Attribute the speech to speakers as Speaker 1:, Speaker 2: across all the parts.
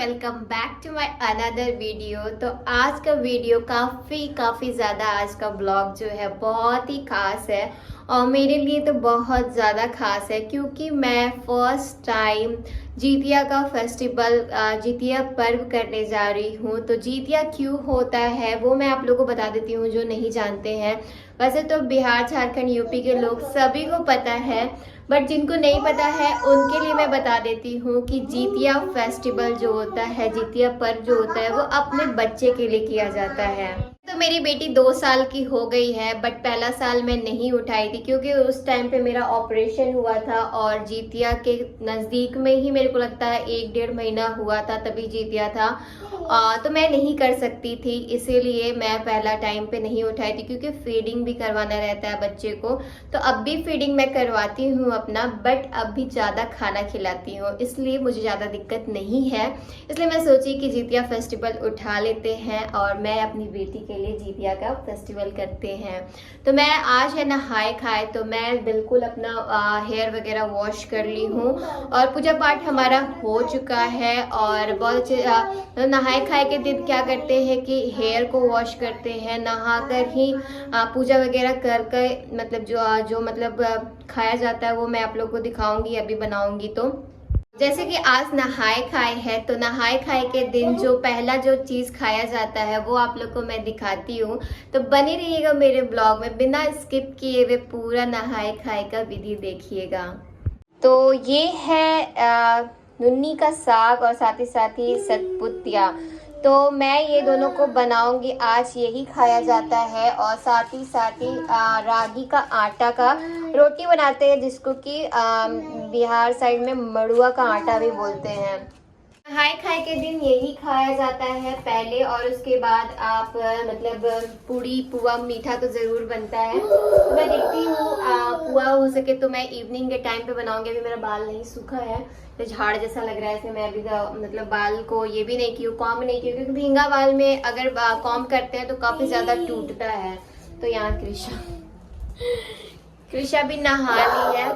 Speaker 1: Welcome back to my another video. तो आज का वीडियो काफ़ी ज़्यादा, आज का ब्लॉग जो है बहुत ही खास है और मेरे लिए तो बहुत ज़्यादा खास है क्योंकि मैं फर्स्ट टाइम जितिया का फेस्टिवल, जितिया पर्व करने जा रही हूँ। तो जितिया क्यों होता है वो मैं आप लोगों को बता देती हूँ जो नहीं जानते हैं। वैसे तो बिहार, झारखंड, यूपी के लोग सभी को पता है, बट जिनको नहीं पता है उनके लिए मैं बता देती हूँ कि जितिया फेस्टिवल जो होता है, जितिया पर्व जो होता है वो अपने बच्चे के लिए किया जाता है। तो मेरी बेटी 2 साल की हो गई है, बट पहला साल मैं नहीं उठाई थी क्योंकि उस टाइम पे मेरा ऑपरेशन हुआ था और जितिया के नज़दीक में ही मेरे को लगता है 1-1.5 महीना हुआ था, तभी जितिया था। तो मैं नहीं कर सकती थी, इसीलिए मैं पहला टाइम पे नहीं उठाई थी क्योंकि फीडिंग भी करवाना रहता है बच्चे को। तो अब भी फीडिंग मैं करवाती हूँ अपना, बट अब भी ज़्यादा खाना खिलाती हूँ, इसलिए मुझे ज़्यादा दिक्कत नहीं है। इसलिए मैं सोची कि जितिया फेस्टिवल उठा लेते हैं और मैं अपनी बेटी के लिए जितिया का फेस्टिवल करते हैं। तो मैं आज है नहाए खाए, तो मैं बिल्कुल अपना हेयर वगैरह वॉश कर ली हूँ और पूजा पाठ हमारा हो चुका है। और बहुत अच्छे नहाए खाए के दिन क्या करते हैं कि हेयर को वॉश करते हैं, नहा कर ही पूजा वगैरह कर मतलब जो मतलब खाया जाता है वो मैं आप लोग को दिखाऊंगी, अभी बनाऊंगी। तो जैसे कि आज नहाए खाए है, तो नहाए खाए के दिन जो पहला जो चीज़ खाया जाता है वो आप लोग को मैं दिखाती हूँ। तो बने रहिएगा मेरे ब्लॉग में, बिना स्किप किए हुए पूरा नहाए खाए का विधि देखिएगा। तो ये है नुन्नी का साग और साथ ही सतपुतिया। तो मैं ये दोनों को बनाऊंगी आज, यही खाया जाता है। और साथ ही रागी का आटा का रोटी बनाते हैं, जिसको कि बिहार साइड में मड़ुआ का आटा भी बोलते हैं। नहाए खाए के दिन यही खाया जाता है पहले, और उसके बाद आप मतलब पूड़ी पुआ मीठा तो ज़रूर बनता है। तो मैं देखती हूँ पुआ हो सके तो मैं इवनिंग के टाइम पे बनाऊंगी। अभी मेरा बाल नहीं सूखा है, तो झाड़ जैसा लग रहा है, इसलिए मैं अभी मतलब बाल को ये भी नहीं की हूँ, कॉम्ब नहीं की हूँ, क्योंकि भींगा बाल में अगर कॉम्ब करते हैं तो काफ़ी ज़्यादा टूटता है। तो यहाँ कृषा भी नहा ली है।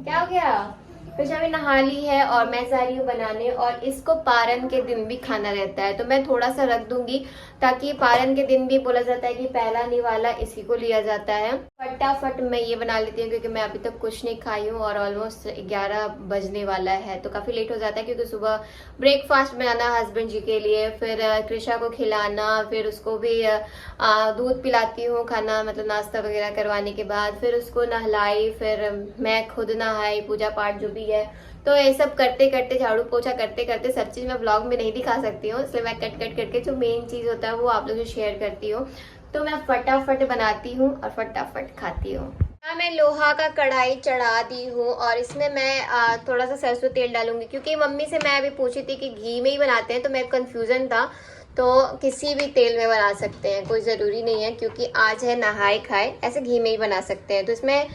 Speaker 1: क्या हो गया? कृषा भी नहा ली है और मैं जा रही हूँ बनाने। और इसको पारन के दिन भी खाना रहता है, तो मैं थोड़ा सा रख दूंगी ताकि पारन के दिन भी बोला जाता है कि पहला निवाला इसी को लिया जाता है। फटाफट मैं ये बना लेती हूँ क्योंकि मैं अभी तक कुछ नहीं खाई हूँ और ऑलमोस्ट 11 बजने वाला है, तो काफ़ी लेट हो जाता है क्योंकि सुबह ब्रेकफास्ट बनाना हस्बैंड जी के लिए, फिर कृषा को खिलाना, फिर उसको भी दूध पिलाती हूँ, खाना मतलब नाश्ता वगैरह करवाने के बाद फिर उसको नहलाई, फिर मैं खुद नहाई, पूजा पाठ जो भी है। तो ये सब करते करते, झाड़ू पोछा करते करते, सब चीज़ मैं व्लॉग में नहीं दिखा सकती हूँ, इसलिए मैं कट करके जो मेन चीज़ होता है वो आप लोगों से शेयर करती हूँ। तो मैं फटाफट बनाती हूँ और फटाफट खाती हूँ। मैं लोहा का कढ़ाई चढ़ा दी हूँ और इसमें मैं थोड़ा सा सरसों तेल डालूंगी, क्योंकि मम्मी से मैं अभी पूछी थी कि घी में ही बनाते हैं, तो मेरे कन्फ्यूज़न था। तो किसी भी तेल में बना सकते हैं, कोई ज़रूरी नहीं है, क्योंकि आज है नहाए खाए, ऐसे घी में ही बना सकते हैं। तो इसमें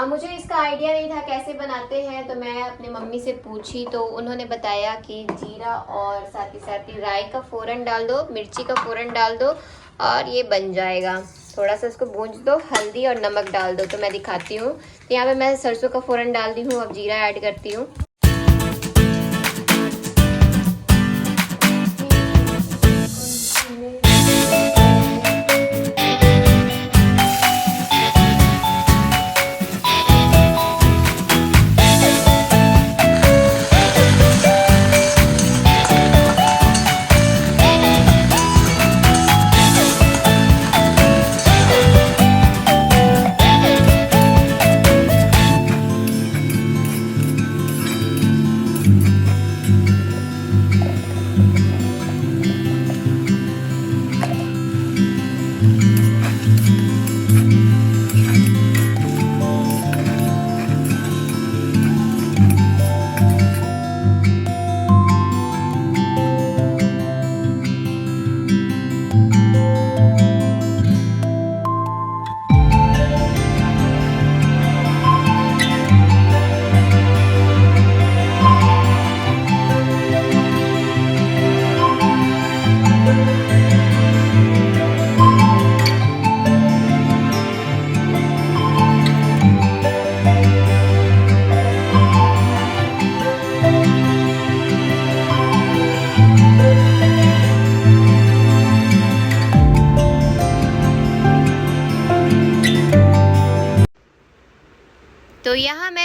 Speaker 1: मुझे इसका आइडिया नहीं था कैसे बनाते हैं, तो मैं अपनी मम्मी से पूछी, तो उन्होंने बताया कि जीरा और साथ ही राई का फ़ोरन डाल दो, मिर्ची का फ़ोरन डाल दो और ये बन जाएगा। थोड़ा सा इसको भूंज दो, हल्दी और नमक डाल दो। तो मैं दिखाती हूँ, तो यहाँ पे मैं सरसों का फ़ोरन डाल दी हूँ, अब जीरा ऐड करती हूँ।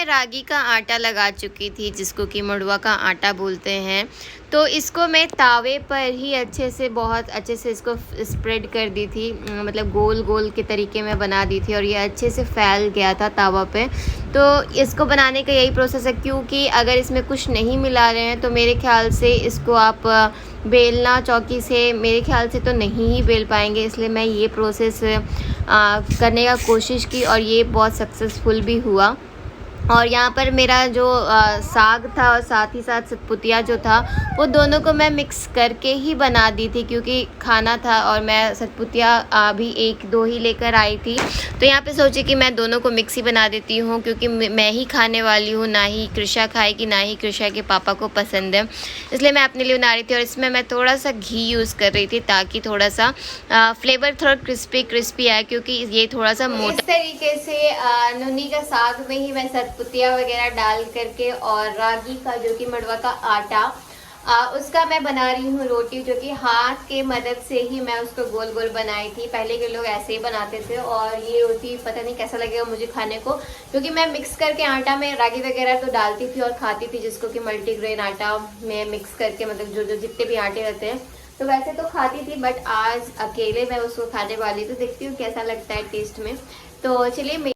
Speaker 1: मैं रागी का आटा लगा चुकी थी, जिसको कि मंडुआ का आटा बोलते हैं। तो इसको मैं तावे पर ही अच्छे से, बहुत अच्छे से इसको स्प्रेड कर दी थी, मतलब गोल गोल के तरीके में बना दी थी और ये अच्छे से फैल गया था तावा पे। तो इसको बनाने का यही प्रोसेस है, क्योंकि अगर इसमें कुछ नहीं मिला रहे हैं तो मेरे ख्याल से इसको आप बेलना चौकी से मेरे ख्याल से तो नहीं ही बेल पाएंगे। इसलिए मैं ये प्रोसेस करने का कोशिश की और ये बहुत सक्सेसफुल भी हुआ। और यहाँ पर मेरा जो साग था और साथ ही साथ सतपुतिया जो था, वो दोनों को मैं मिक्स करके ही बना दी थी, क्योंकि खाना था और मैं सतपुतिया भी 1-2 ही लेकर आई थी। तो यहाँ पे सोची कि मैं दोनों को मिक्स ही बना देती हूँ, क्योंकि मैं ही खाने वाली हूँ, ना ही कृषा खाएगी, ना ही कृषा के पापा को पसंद है। इसलिए मैं अपने लिए बना रही थी और इसमें मैं थोड़ा सा घी यूज़ कर रही थी, ताकि थोड़ा सा फ्लेवर थोड़ा क्रिस्पी आए, क्योंकि ये थोड़ा सा मोटा। इस तरीके से नुनी का साग में ही मैं सतपुतिया वगैरह डाल करके और रागी का जो कि मंडुआ का आटा, उसका मैं बना रही हूँ रोटी, जो कि हाथ के मदद से ही मैं उसको गोल गोल बनाई थी। पहले के लोग ऐसे ही बनाते थे और ये रोटी पता नहीं कैसा लगेगा मुझे खाने को, क्योंकि मैं मिक्स करके आटा में रागी वगैरह तो डालती थी और खाती थी, जिसको कि मल्टीग्रेन आटा में मिक्स करके, मतलब जो जितने भी आटे रहते हैं तो वैसे तो खाती थी, बट आज अकेले मैं उसको खाने वाली, तो देखती हूँ कैसा लगता है टेस्ट में। तो चलिए,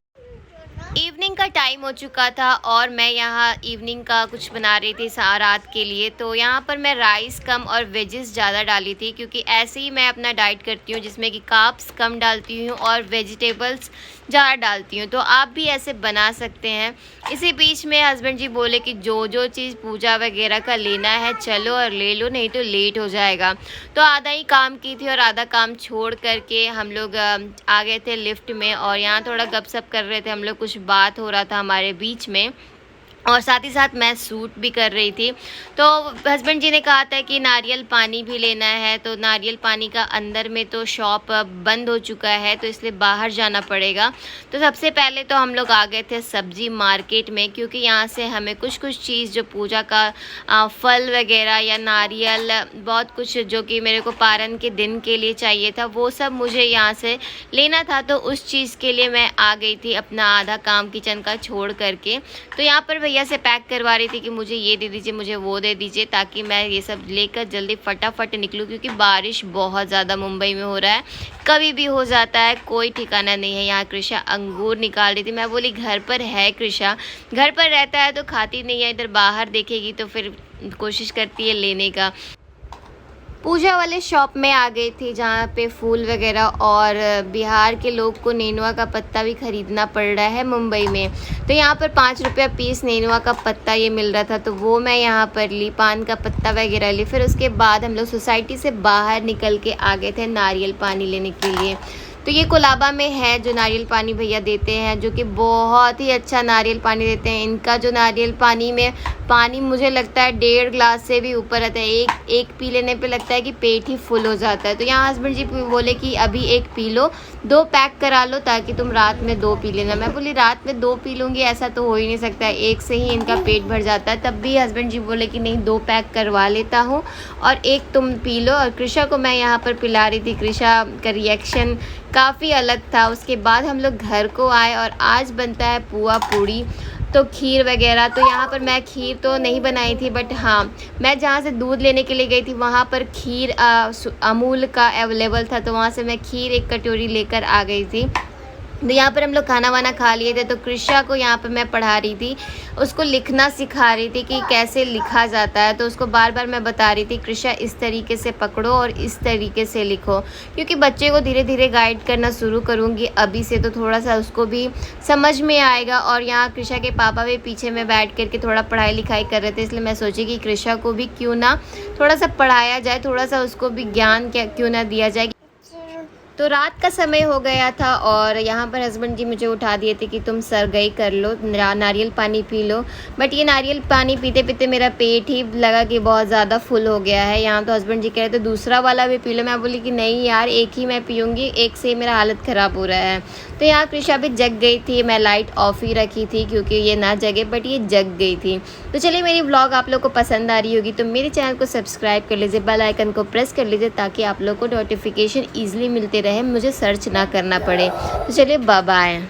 Speaker 1: इवनिंग का टाइम हो चुका था और मैं यहाँ इवनिंग का कुछ बना रही थी रात के लिए। तो यहाँ पर मैं राइस कम और वेजेस ज़्यादा डाली थी, क्योंकि ऐसे ही मैं अपना डाइट करती हूँ, जिसमें कि कार्ब्स कम डालती हूँ और वेजिटेबल्स ज़्यादा डालती हूँ। तो आप भी ऐसे बना सकते हैं। इसी बीच में हस्बैंड जी बोले कि जो चीज़ पूजा वगैरह का लेना है चलो और ले लो, नहीं तो लेट हो जाएगा। तो आधा ही काम की थी और आधा काम छोड़ करके हम लोग आ गए थे लिफ्ट में, और यहाँ थोड़ा गपशप कर रहे थे हम लोग, कुछ बात हो रहा था हमारे बीच में, और साथ ही साथ मैं सूट भी कर रही थी। तो हस्बैंड जी ने कहा था कि नारियल पानी भी लेना है, तो नारियल पानी का अंदर में तो शॉप बंद हो चुका है, तो इसलिए बाहर जाना पड़ेगा। तो सबसे पहले तो हम लोग आ गए थे सब्जी मार्केट में, क्योंकि यहाँ से हमें कुछ चीज़ जो पूजा का फल वगैरह या नारियल, बहुत कुछ जो कि मेरे को पारण के दिन के लिए चाहिए था, वो सब मुझे यहाँ से लेना था। तो उस चीज़ के लिए मैं आ गई थी अपना आधा काम किचन का छोड़ करके। तो यहाँ पर भैया से पैक करवा रही थी कि मुझे ये दे दीजिए, मुझे वो दे दीजिए, ताकि मैं ये सब लेकर जल्दी फटाफट निकलूँ, क्योंकि बारिश बहुत ज़्यादा मुंबई में हो रहा है, कभी भी हो जाता है, कोई ठिकाना नहीं है। यहाँ कृषा अंगूर निकाल रही थी, मैं बोली घर पर है कृषा, घर पर रहता है तो खाती नहीं है, इधर बाहर देखेगी तो फिर कोशिश करती है लेने का। पूजा वाले शॉप में आ गई थी, जहाँ पे फूल वगैरह, और बिहार के लोग को नेनुआ का पत्ता भी ख़रीदना पड़ रहा है मुंबई में। तो यहाँ पर 5 रुपया पीस नेनुआ का पत्ता ये मिल रहा था, तो वो मैं यहाँ पर ली, पान का पत्ता वगैरह ली। फिर उसके बाद हम लोग सोसाइटी से बाहर निकल के आ गए थे नारियल पानी लेने के लिए। तो ये कोलाबा में है जो नारियल पानी भैया देते हैं, जो कि बहुत ही अच्छा नारियल पानी देते हैं। इनका जो नारियल पानी में पानी मुझे लगता है 1.5 ग्लास से भी ऊपर रहता है, एक पी लेने पे लगता है कि पेट ही फुल हो जाता है। तो यहाँ हस्बैंड जी बोले कि अभी 1 पी लो, 2 पैक करा लो, ताकि तुम रात में 2 पी लेना। मैं बोली रात में 2 पी लूँगी, ऐसा तो हो ही नहीं सकता है, 1 से ही इनका पेट भर जाता है। तब भी हस्बैंड जी बोले कि नहीं, 2 पैक करवा लेता हूँ और 1 तुम पी लो। और कृषा को मैं यहाँ पर पिला रही थी। कृषा का रिएक्शन काफ़ी अलग था। उसके बाद हम लोग घर को आए और आज बनता है पुआ पूड़ी, तो खीर वगैरह। तो यहाँ पर मैं खीर तो नहीं बनाई थी, बट हाँ, मैं जहाँ से दूध लेने के लिए गई थी वहाँ पर खीर अमूल का अवेलेबल था, तो वहाँ से मैं खीर 1 कटोरी लेकर आ गई थी। तो यहाँ पर हम लोग खाना वाना खा लिए थे। तो कृषा को यहाँ पर मैं पढ़ा रही थी, उसको लिखना सिखा रही थी कि कैसे लिखा जाता है। तो उसको बार बार मैं बता रही थी, कृषा इस तरीके से पकड़ो और इस तरीके से लिखो, क्योंकि बच्चे को धीरे धीरे गाइड करना शुरू करूँगी अभी से, तो थोड़ा सा उसको भी समझ में आएगा। और यहाँ कृषा के पापा भी पीछे में बैठ करके थोड़ा पढ़ाई लिखाई कर रहे थे, इसलिए मैं सोची कि कृषा को भी क्यों ना थोड़ा सा पढ़ाया जाए, थोड़ा सा उसको भी ज्ञान क्यों ना दिया जाए। तो रात का समय हो गया था और यहाँ पर हस्बैंड जी मुझे उठा दिए थे कि तुम सरगई कर लो, नारियल पानी पी लो। बट ये नारियल पानी पीते पीते मेरा पेट ही लगा कि बहुत ज़्यादा फुल हो गया है। यहाँ तो हस्बैंड जी कह रहे थे दूसरा वाला भी पी लो। मैं बोली कि नहीं यार, 1 ही मैं पीऊँगी, 1 से ही मेरा हालत ख़राब हो रहा है। तो यहाँ कृषा भी जग गई थी, मैं लाइट ऑफ ही रखी थी क्योंकि ये ना जगे, बट ये जग गई थी। तो चलिए, मेरी व्लॉग आप लोग को पसंद आ रही होगी तो मेरे चैनल को सब्सक्राइब कर लीजिए, बेल आइकन को प्रेस कर लीजिए, ताकि आप लोग को नोटिफिकेशन ईजिली मिलते रहे, मुझे सर्च ना करना पड़े। तो चलिए, बाय बाय।